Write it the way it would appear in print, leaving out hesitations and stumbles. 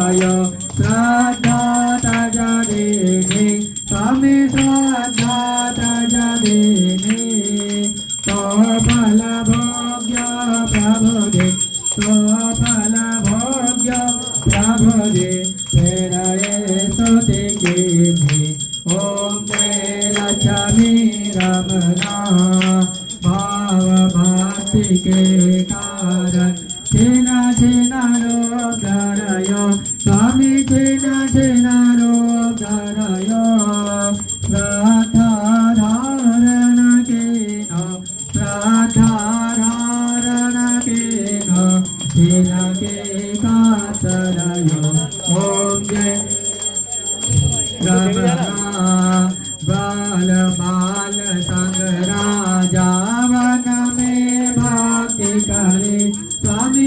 श्रद्धाय श्रद्धा तजदेने स्वामी श्रद्धा तजदेने स्वफल भोग्य प्रभुदे स्वफल भोग्य प्रभुदे तेराये स्तुति कीर्ति ओम तेरा छवि रमना भाव भक्ति के कारण छीना छीना रोग धरयो स्वामी छीना छीना रोग धरयो श्रद्धा धारण के न श्रद्धा धारण के न छीना के कातरयो ओम जय रमना बाल बाल संग राजा वन में भक्ति करे स्वामी